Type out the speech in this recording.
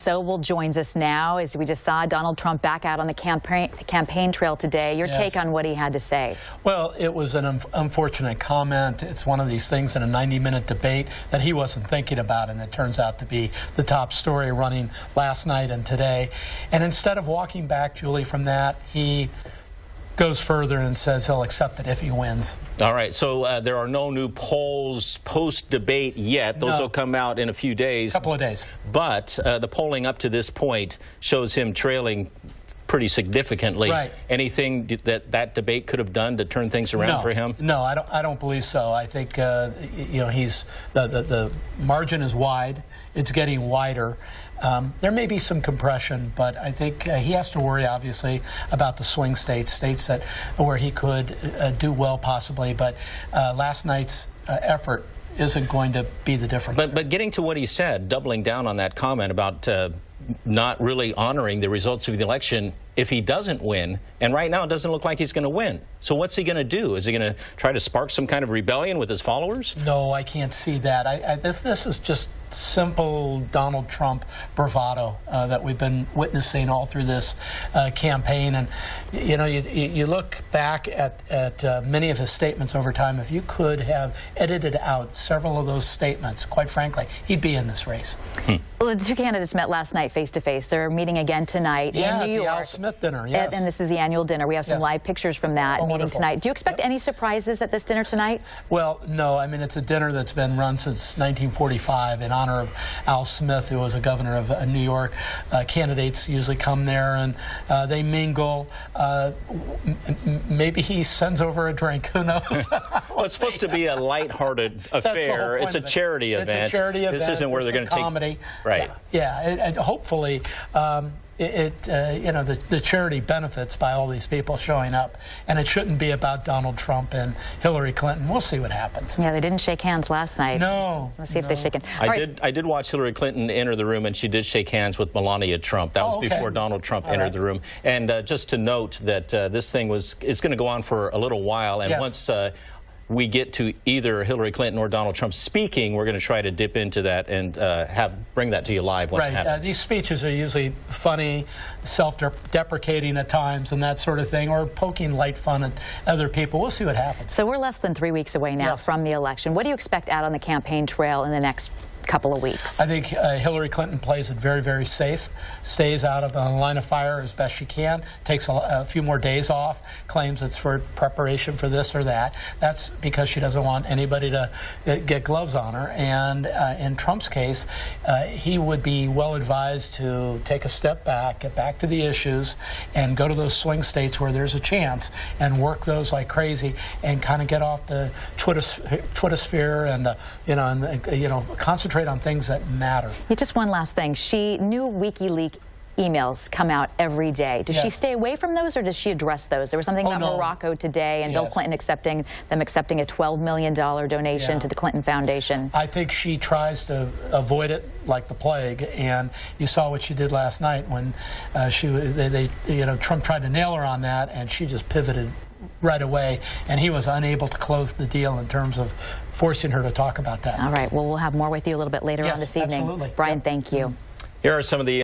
Sobel joins us now. As we just saw Donald Trump back out on the campaign trail today. Your take on what he had to say? Well, it was an unfortunate comment. It's one of these things in a 90-minute debate that he wasn't thinking about, and it turns out to be the top story running last night and today. And instead of walking back, Julie, from that, he goes further and says he'll accept it if he wins. All right, so there are no new polls post-debate yet. Those will come out in a few days. A couple of days. But the polling up to this point shows him trailing pretty significantly. Right. Anything that debate could have done to turn things around for him? No, I don't believe so. I think you know, he's the margin is wide. It's getting wider. There may be some compression, but I think he has to worry, obviously, about the swing states that where he could do well, possibly. But last night's effort isn't going to be the difference. But getting to what he said, doubling down on that comment about not really honoring the results of the election if he doesn't win, and right now it doesn't look like he's going to win. So what's he going to do? Is he going to try to spark some kind of rebellion with his followers? No, I can't see that. This is just simple Donald Trump bravado that we've been witnessing all through this campaign. And you know, you look back at many of his statements over time. If you could have edited out several of those statements, quite frankly, he'd be in this race. Well, the two candidates met last night face to face. They're meeting again tonight in New York. The Al Smith dinner, yes. And this is the annual dinner. We have some live pictures from that meeting wonderful. tonight. Do you expect any surprises at this dinner tonight? Well, no. I mean, it's a dinner that's been run since 1945 in honor of Al Smith, who was a governor of New York. Candidates usually come there and they mingle. Maybe he sends over a drink. Who knows? Well, it's supposed to be a light-hearted affair. It's a charity event. It's a charity event. This isn't where they're going to take comedy. Right. Yeah. Hopefully, you know, the charity benefits by all these people showing up, and it shouldn't be about Donald Trump and Hillary Clinton. We'll see what happens. Yeah, they didn't shake hands last night. No. Let's see if they shake hands. I did watch Hillary Clinton enter the room, and she did shake hands with Melania Trump. That was before Donald Trump entered the room. And just to note that this thing is going to go on for a little while, and once we get to either Hillary Clinton or Donald Trump speaking, we're going to try to dip into that and bring that to you live when it happens. These speeches are usually funny, self-deprecating at times and that sort of thing, or poking light fun at other people. We'll see what happens. So we're less than 3 weeks away now from the election. What do you expect out on the campaign trail in the next couple of weeks? I think Hillary Clinton plays it very, very safe, stays out of the line of fire as best she can, takes a few more days off, claims it's for preparation for this or that. That's because she doesn't want anybody to get gloves on her. And in Trump's case, he would be well advised to take a step back, get back to the issues, and go to those swing states where there's a chance and work those like crazy and kind of get off the Twittersphere and you know, concentrate on things that matter. Just one last thing. New WikiLeaks emails come out every day. Does she stay away from those, or does she address those? There was something about Morocco today, and Bill Clinton accepting a $12 million donation to the Clinton Foundation. I think she tries to avoid it like the plague, and you saw what she did last night when you know, Trump tried to nail her on that, and she just pivoted right away, and he was unable to close the deal in terms of forcing her to talk about that. All right. Well, we'll have more with you a little bit later on this evening. Absolutely. Brian, thank you. Here are some of the